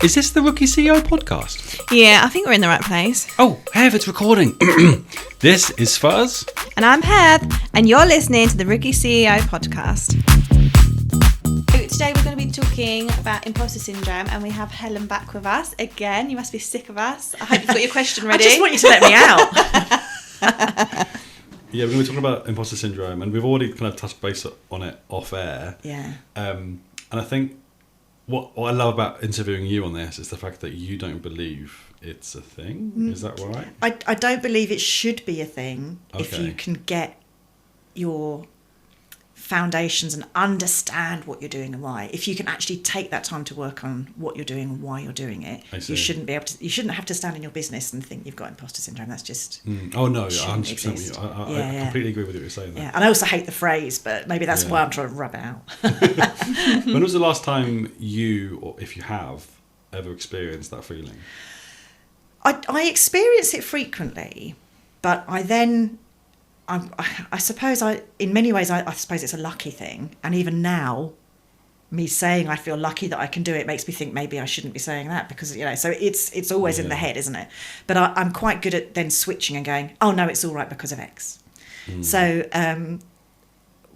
Is this the Rookie CEO podcast? Yeah, I think we're in the right place. Oh, Hev, it's recording. This is Fuzz. And I'm Hev, and you're listening to the Rookie CEO podcast. So today we're going to be talking about imposter syndrome, and we have Helen back with us again. You must be sick of us. I hope you've got your question ready. I just want you to let me out. Yeah, we're going to be talking about imposter syndrome, and we've already kind of touched base on it off air. Yeah. And I think what I love about interviewing you on this is the fact that you don't believe it's a thing. Is that right? I don't believe it should be a thing if Okay. you can get your foundations and understand what you're doing and why. If you can actually take that time to work on what you're doing and why you're doing it, I see. you shouldn't have to stand in your business and think you've got imposter syndrome. That's just Oh, no, shouldn't 100% with you. exist. I completely agree with what you're saying there. yeah. And I also hate the phrase, but maybe that's why I'm trying to rub it out. When was the last time you, or if you have, ever experienced that feeling? I experience it frequently, but I suppose in many ways I suppose it's a lucky thing, and even now, me saying I feel lucky that I can do it makes me think maybe I shouldn't be saying that, because so it's always in the head, isn't it? But I'm quite good at then switching and going, oh no, it's all right because of X. So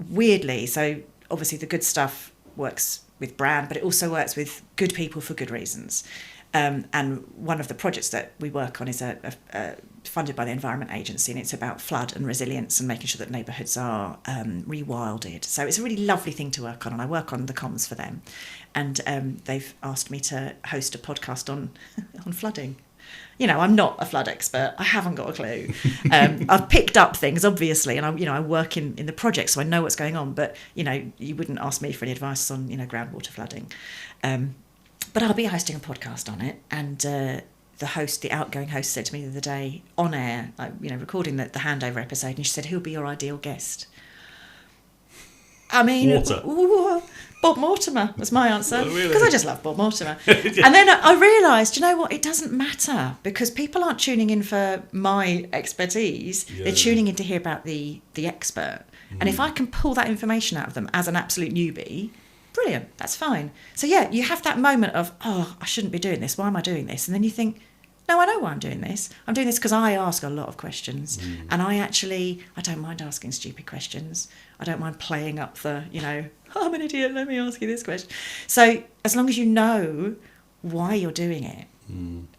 weirdly, so obviously the good stuff works with brand, but it also works with good people for good reasons. And one of the projects that we work on is funded by the Environment Agency, and it's about flood and resilience and making sure that neighbourhoods are rewilded. So it's a really lovely thing to work on, and I work on the comms for them. And they've asked me to host a podcast on flooding. I'm not a flood expert. I haven't got a clue. I've picked up things, obviously, and I work in the project, so I know what's going on. But you wouldn't ask me for any advice on groundwater flooding. But I'll be hosting a podcast on it, and the outgoing host, said to me the other day on air, recording the handover episode, and she said, "Who'll be your ideal guest?" I mean, Bob Mortimer was my answer, because I just love Bob Mortimer. And then I realised, you know what, it doesn't matter, because people aren't tuning in for my expertise, they're tuning in to hear about the expert. And if I can pull that information out of them as an absolute newbie, brilliant, that's fine. So yeah, you have that moment of, oh, I shouldn't be doing this, why am I doing this? And then you think, no, I know why I'm doing this. I'm doing this because I ask a lot of questions. And I don't mind asking stupid questions. I don't mind playing up the, I'm an idiot, let me ask you this question. So as long as you know why you're doing it,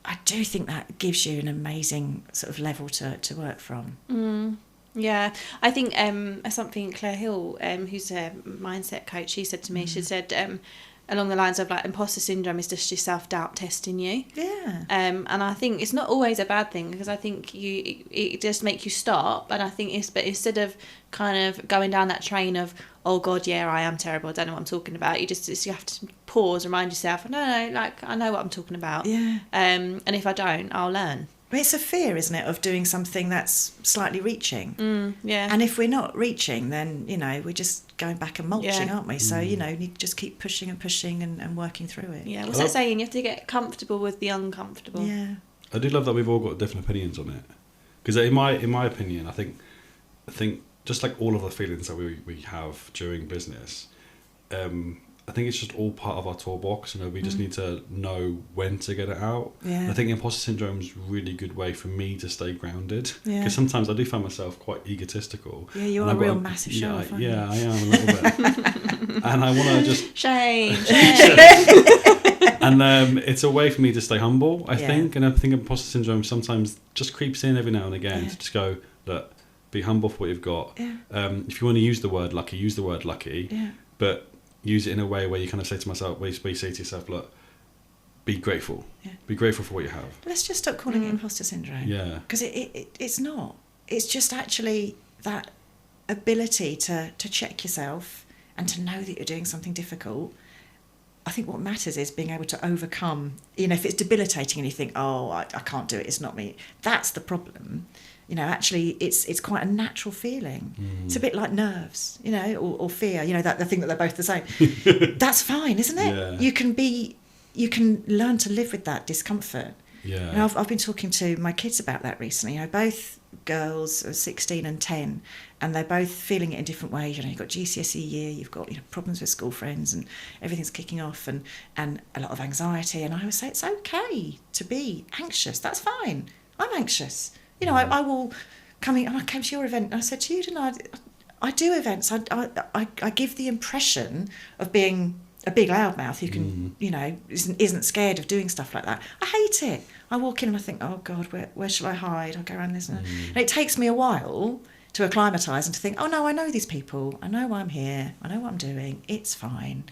I do think that gives you an amazing sort of level to work from. Yeah, I think something Claire Hill, who's a mindset coach, she said to me, she said along the lines of like imposter syndrome is just your self-doubt testing you. Yeah. And I think it's not always a bad thing, because I think it just make you stop. And I think but instead of kind of going down that train of, oh God, yeah, I am terrible, I don't know what I'm talking about, you have to pause, remind yourself, no, like I know what I'm talking about. Yeah. And if I don't, I'll learn. It's a fear, isn't it, of doing something that's slightly reaching. Yeah. And if we're not reaching, then, we're just going back and mulching, aren't we? So, you need to just keep pushing and working through it. Yeah, what's that saying? You have to get comfortable with the uncomfortable. Yeah. I do love that we've all got different opinions on it, because in my opinion, I think just like all of the feelings that we have during business, I think it's just all part of our toolbox. We just need to know when to get it out. Yeah. I think imposter syndrome is a really good way for me to stay grounded, Yeah. because sometimes I do find myself quite egotistical. Yeah, you are a real massive show off, aren't you? Yeah, I am a little bit. And I want to just... Shame. And it's a way for me to stay humble, I Yeah. think. And I think imposter syndrome sometimes just creeps in every now and again to just go, look, be humble for what you've got. Yeah. If you want to use the word lucky, use the word lucky. Yeah. But use it in a way where you kind of say to myself, where you say to yourself, look, be grateful. Yeah. Be grateful for what you have. Let's just stop calling it imposter syndrome. Yeah. Because it's not. It's just actually that ability to check yourself and to know that you're doing something difficult. I think what matters is being able to overcome, if it's debilitating and you think, oh, I can't do it, it's not me. That's the problem. Actually, it's quite a natural feeling. It's a bit like nerves, or fear. That the thing that they're both the same. That's fine, isn't it? Yeah. You can learn to live with that discomfort. Yeah. And I've been talking to my kids about that recently. Both girls are 16 and 10, and they're both feeling it in different ways. You know, you've got GCSE year, you've got, you know, problems with school friends, and everything's kicking off, and a lot of anxiety. And I always say it's okay to be anxious. That's fine. I'm anxious. You know, I will come in, and I came to your event, and I said to you, didn't I do events. I give the impression of being a big loudmouth who can, you know, isn't scared of doing stuff like that. I hate it. I walk in and I think, oh God, where shall I hide? I'll go around this. And it takes me a while to acclimatise and to think, oh no, I know these people. I know why I'm here. I know what I'm doing. It's fine.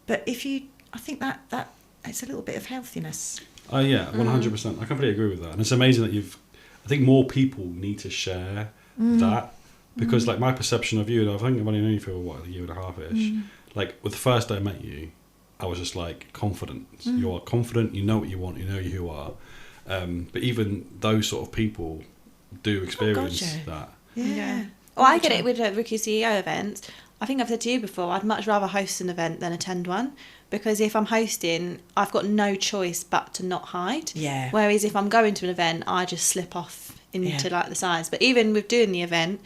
But I think that it's a little bit of healthiness. Oh yeah, 100%. I completely agree with that. And it's amazing that I think more people need to share that. Because like my perception of you, and I think I've only known you for a year and a half-ish, like with the first day I met you, I was just like confident. You are confident, you know what you want, you know who you are. But even those sort of people do experience that. Yeah. Well, I get it with Rookie CEO events. I think I've said to you before, I'd much rather host an event than attend one, because if I'm hosting, I've got no choice but to not hide. Yeah. Whereas if I'm going to an event, I just slip off into like the sides. But even with doing the event,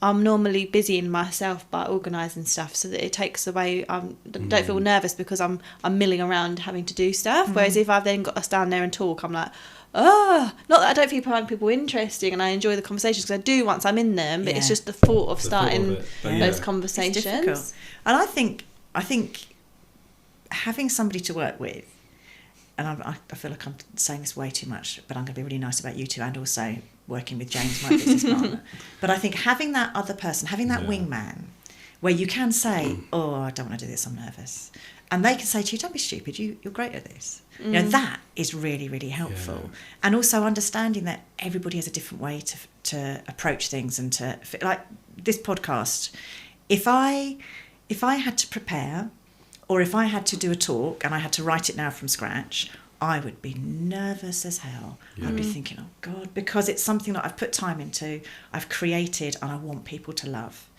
I'm normally busying myself by organising stuff, so that it takes away. I don't feel nervous because I'm milling around having to do stuff. Whereas if I've then got to stand there and talk, I'm like, not that I don't find people interesting, and I enjoy the conversations, because I do once I'm in them. But it's just the thought of starting those conversations. It's difficult. And I think having somebody to work with, and I feel like I'm saying this way too much, but I'm going to be really nice about you two, and also working with James, my business partner. But I think having that other person, having that wingman, where you can say, oh, I don't want to do this, I'm nervous. And they can say to you, don't be stupid, you're great at this. You know, that is really, really helpful. Yeah. And also understanding that everybody has a different way to approach things, and to, like this podcast, if I had to prepare, or if I had to do a talk and I had to write it now from scratch, I would be nervous as hell. Yeah. I'd be thinking, oh God, because it's something that I've put time into, I've created, and I want people to love.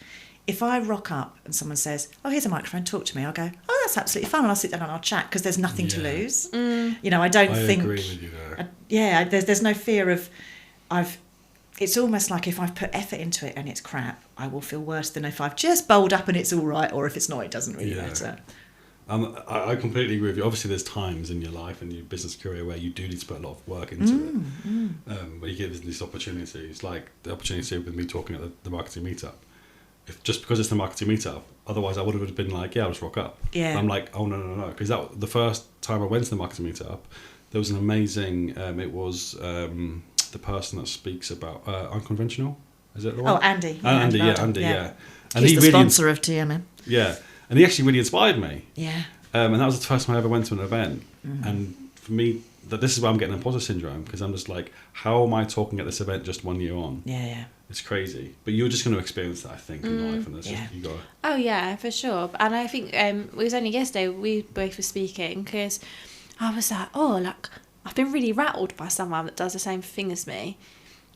If I rock up and someone says, oh, here's a microphone, talk to me, I'll go, oh, that's absolutely fine, and I'll sit down and I'll chat, because there's nothing to lose. You know, I think... agree with you there. There's no fear of... It's almost like if I've put effort into it and it's crap, I will feel worse than if I've just bowled up and it's all right, or if it's not, it doesn't really matter. I completely agree with you. Obviously, there's times in your life and your business career where you do need to put a lot of work into it. When you get these opportunities, like the opportunity with me talking at the marketing meetup. Just because it's the marketing meetup, otherwise I would have been like, I'll just rock up. Yeah. And I'm like, oh no, because the first time I went to the marketing meetup, there was an amazing. It was the person that speaks about unconventional. Is it the one? Oh, Andy. Andy. And he's the sponsor of TMM. Yeah. And he actually really inspired me. Yeah. And that was the first time I ever went to an event. And for me, this is why I'm getting imposter syndrome, because I'm just like, how am I talking at this event just 1 year on? Yeah. It's crazy. But you're just going to experience that, I think, in life. And that's just, you got to... Oh, yeah, for sure. And I think it was only yesterday we both were speaking, because I was like, I've been really rattled by someone that does the same thing as me.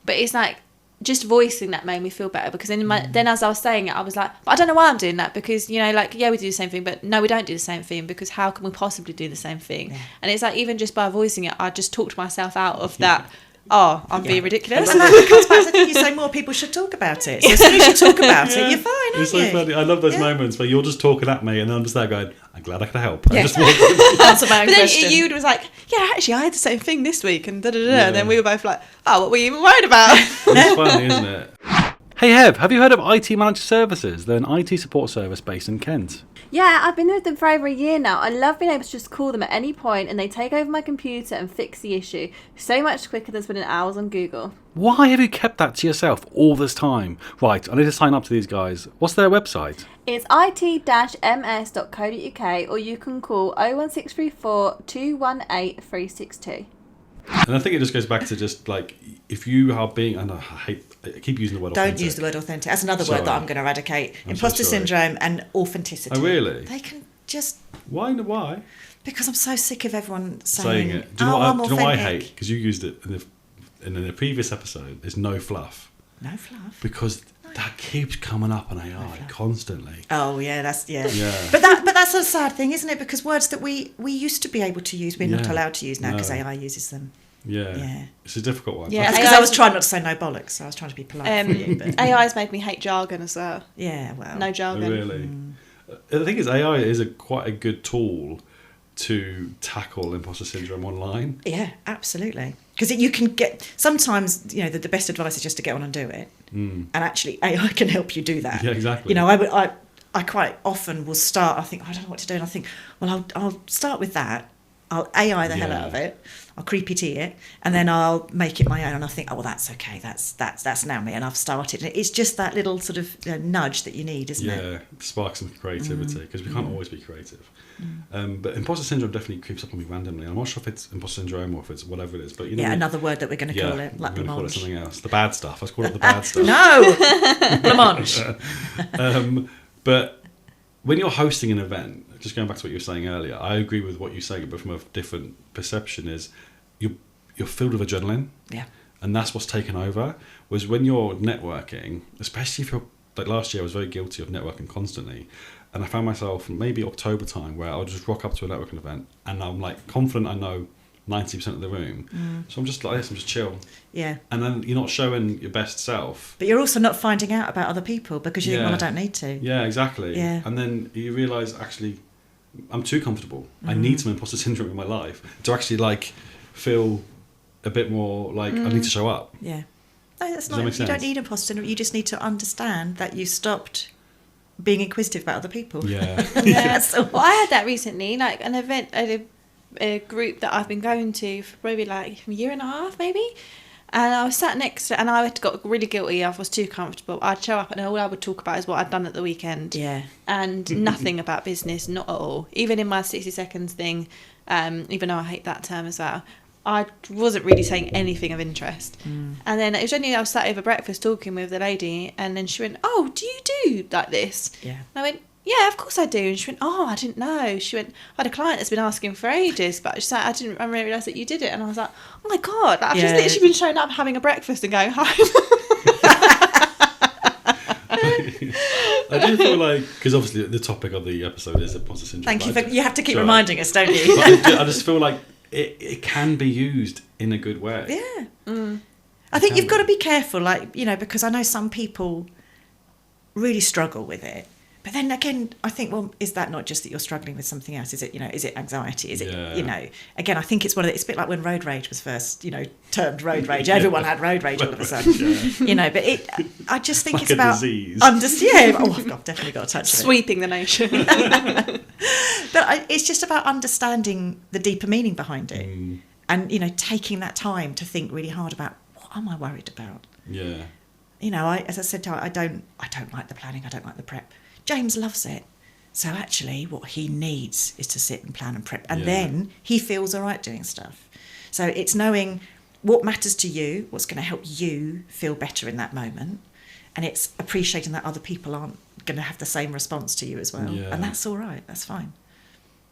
But it's like, just voicing that made me feel better, because then as I was saying it, I was like, but I don't know why I'm doing that, because, you know, like, we do the same thing, but no, we don't do the same thing, because how can we possibly do the same thing? And it's like, even just by voicing it, I just talked myself out of that. I'm being ridiculous. And that comes back to the thing you say, more people should talk about it. So as soon as you talk about it, you're fine, aren't it's you? So funny. I love those moments where you're just talking at me and I'm just there going, I'm glad I could help. Yeah. Answer my own but question. Then you was like, actually, I had the same thing this week, and and then we were both like, what were you even worried about? It's funny, isn't it? Hey Hev, have you heard of IT Managed Services? They're an IT support service based in Kent. Yeah, I've been with them for over a year now. I love being able to just call them at any point and they take over my computer and fix the issue so much quicker than spending hours on Google. Why have you kept that to yourself all this time? Right, I need to sign up to these guys. What's their website? It's it-ms.co.uk, or you can call 01634 218 362. And I think it just goes back to just like, if you are being, I keep using the word authentic. Don't use the word authentic. That's another word that I'm going to eradicate. Imposter syndrome and authenticity. Oh, really? They can just... Why? Because I'm so sick of everyone saying it. Do you know what I hate? Because you used it in the previous episode. There's no fluff. No fluff? Because that keeps coming up on AI constantly. Oh, yeah, yeah. But that's a sad thing, isn't it? Because words that we used to be able to use, we're not allowed to use now because AI uses them. Yeah. It's a difficult one. Yeah. That's because I was trying not to say no bollocks, so I was trying to be polite for you. But AI's made me hate jargon as well. yeah, well, No jargon. Really. The thing is, AI is quite a good tool to tackle imposter syndrome online. yeah, absolutely. Because you can get sometimes, the best advice is just to get on and do it, and actually AI can help you do that. Yeah, exactly. I quite often will start. I think I don't know what to do, and I think, well, I'll start with that. I'll AI the hell out of it. I'll creepy tea it, and then I'll make it my own. And I think, oh well, that's okay. That's now me, and I've started. And it's just that little sort of nudge that you need, isn't it? Yeah, spark some creativity, because we can't always be creative. But imposter syndrome definitely creeps up on me randomly. I'm not sure if it's imposter syndrome or if it's whatever it is. But Another word that we're going to call it, we're going to call it blancmange. something else. The bad stuff. Let's call it the bad stuff. No, blancmange. But when you're hosting an event, just going back to what you were saying earlier, I agree with what you're saying, but from a different perception is you're filled with adrenaline. Yeah. And that's what's taken over. Whereas when you're networking, especially if you're, like last year, I was very guilty of networking constantly. And I found myself maybe October time where I'll just rock up to a networking event and I'm like confident I know 90% of the room. So I'm just like this, I'm just chill. Yeah. And then you're not showing your best self. But you're also not finding out about other people because you think, well, I don't need to. Yeah, exactly. Yeah. And then you realise, actually, I'm too comfortable. I need some imposter syndrome in my life to actually like feel a bit more like I need to show up. Yeah. No, that's Does that not. make You don't sense? need imposter syndrome. You just need to understand that you stopped being inquisitive about other people. Yeah. That's all. Well, I had that recently, like an event at a group that I've been going to for probably like a year and a half, maybe. And I was sat next to, and I got really guilty. I was too comfortable. I'd show up, and all I would talk about is what I'd done at the weekend. Yeah. And nothing about business, not at all. Even in my 60 seconds thing, even though I hate that term as well, I wasn't really saying anything of interest. And then it was only I was sat over breakfast talking with the lady, and then she went, "Oh, do you do like this?" Yeah. And I went, "Yeah, of course I do." And she went, "Oh, I didn't know." She went, "I had a client that's been asking for ages, but she's like, I didn't realise that you did it." And I was like, "Oh my God, like, I've just Yeah. literally been showing up, having a breakfast and going home." I do feel like, because obviously the topic of the episode is imposter syndrome. Thank you. but You have to keep Sorry. reminding us, don't you? But I just feel like it can be used in a good way. Yeah. I think you've got to be careful, because I know some people really struggle with it. But then again, I think, well, is that not just that you're struggling with something else? Is it, is it anxiety? Is it, again, I think it's it's a bit like when road rage was first, termed road rage. Everyone had road rage all of a sudden, but I just think Like it's a about disease. I've definitely got a touch of it. Sweeping the nation. But it's just about understanding the deeper meaning behind it, and taking that time to think really hard about what am I worried about. Yeah. As I said to her, I don't like the planning. I don't like the prep. James loves it. So actually what he needs is to sit and plan and prep. And then he feels all right doing stuff. So it's knowing what matters to you, what's going to help you feel better in that moment. And it's appreciating that other people aren't going to have the same response to you as well. Yeah. And that's all right. That's fine.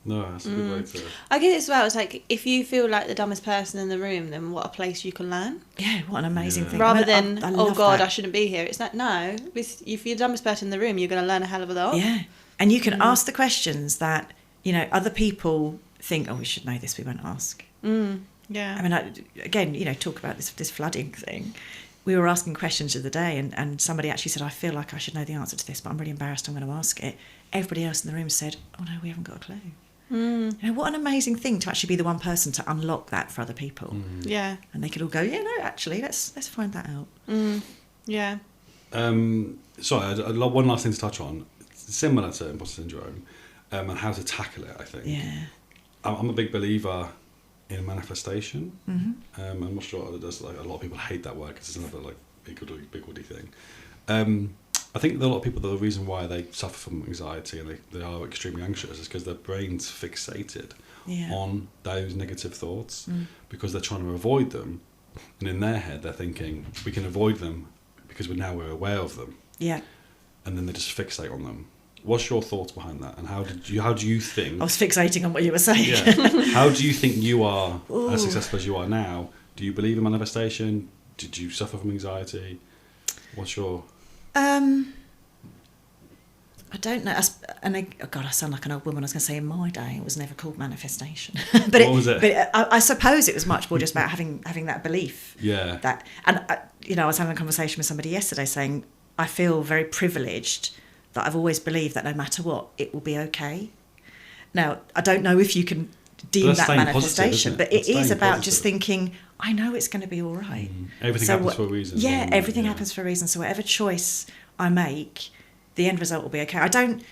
No, that's a good way to... I guess as well, it's like, if you feel like the dumbest person in the room, then what a place you can learn. Yeah, what an amazing Yeah. thing. Rather I than, I oh love God, that. I shouldn't be here. It's like, no, if you're the dumbest person in the room, you're going to learn a hell of a lot. Yeah. And you can ask the questions that, other people think, oh, we should know this, we won't ask. Yeah. I mean, talk about this flooding thing. We were asking questions of the day, and somebody actually said, I feel like I should know the answer to this, but I'm really embarrassed, I'm going to ask it. Everybody else in the room said, oh no, we haven't got a clue. What an amazing thing to actually be the one person to unlock that for other people. Yeah. And they could all go, yeah, no, actually, let's find that out. Yeah. Sorry, one last thing to touch on. It's similar to imposter syndrome, and how to tackle it, I think. Yeah. I'm a big believer in manifestation. I'm not sure, there's like a lot of people hate that word because it's another like big woody thing. I think that a lot of people, the reason why they suffer from anxiety and they are extremely anxious is because their brain's fixated on those negative thoughts because they're trying to avoid them. And in their head, they're thinking, we can avoid them because we're aware of them. Yeah. And then they just fixate on them. What's your thoughts behind that? And how do you think... I was fixating on what you were saying. Yeah. How do you think you are as successful as you are now? Do you believe in manifestation? Did you suffer from anxiety? What's your... I don't know. I sound like an old woman. I was going to say in my day it was never called manifestation. But what was it? But I suppose it was much more just about having that belief. Yeah. I was having a conversation with somebody yesterday saying I feel very privileged that I've always believed that no matter what, it will be okay. Now, I don't know if you can deem that manifestation, but it is about just thinking, I know it's going to be all right. Everything happens for a reason. Yeah, everything happens for a reason. So whatever choice I make, the end result will be okay. I don't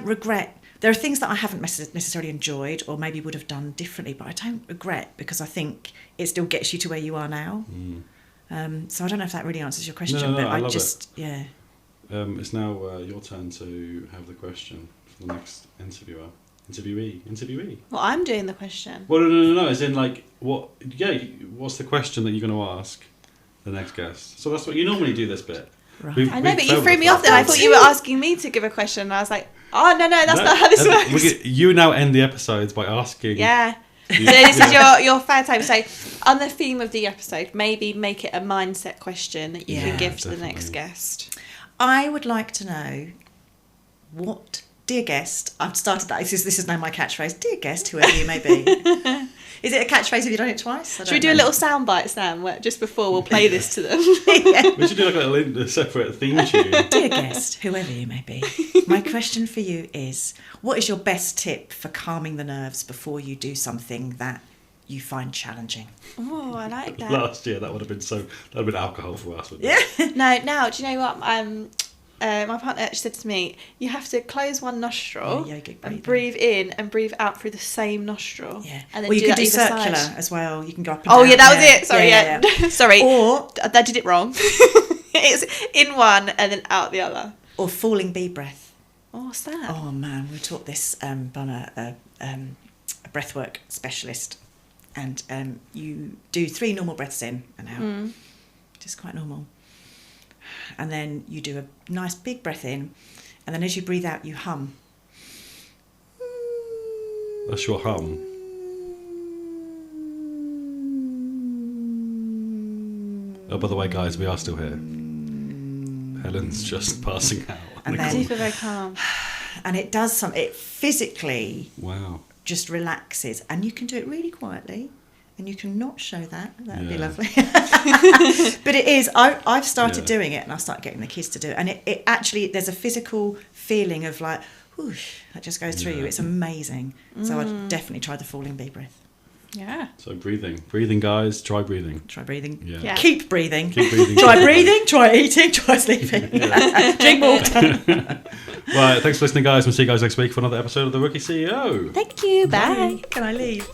regret. There are things that I haven't necessarily enjoyed or maybe would have done differently, but I don't regret because I think it still gets you to where you are now. So I don't know if that really answers your question, but I just, yeah. It's now your turn to have the question for the next interviewee. Well, I'm doing the question. Well, no. As in, like, what? Yeah, what's the question that you're going to ask the next guest? So that's what you normally do this bit. Right. I know, but you threw me off then. I thought you were asking me to give a question, and I was like, oh, no, that's not how this works. You now end the episodes by asking. Yeah. So this is your fair time. So on the theme of the episode, maybe make it a mindset question that you can give to the next guest. I would like to know what, dear guest, I've started that. This is now my catchphrase. Dear guest, whoever you may be. Is it a catchphrase? Have you done it twice? Should we do a little soundbite, Sam, where just before we'll play this to them? We should do like a little separate theme tune. Dear guest, whoever you may be, my question for you is, what is your best tip for calming the nerves before you do something that you find challenging? Oh, I like that. Last year that would have been alcohol for us, wouldn't it? Yeah. No, now, do you know what? My partner actually said to me, you have to close one nostril and breathe in and breathe out through the same nostril. Yeah. And then you can do circular side as well. You can go up and down. down. Yeah, that was it. Sorry, yeah. Sorry. Or I did it wrong. It's in one and then out the other. Or falling bee breath. Oh, what's that? Oh, man, we taught this by a breathwork specialist. And you do 3 normal breaths in and out. Just quite normal. And then you do a nice big breath in, and then as you breathe out, you hum. That's your hum. Oh, by the way, guys, we are still here. Helen's just passing out. And I do feel very calm. And it does it physically. Wow. Just relaxes, and you can do it really quietly. And you can not show that. That'd be lovely. But it is. I've started doing it, and I started getting the kids to do it. And it actually, there's a physical feeling of like, whoosh, that just goes through you. It's amazing. So I'd definitely try the falling bee breath. Yeah. So breathing, guys. Try breathing. Try breathing. Yeah. Keep breathing. Try breathing. Try eating. Try sleeping. Drink water. Right. Thanks for listening, guys. We'll see you guys next week for another episode of The Rookie CEO. Thank you. Bye. Can I leave?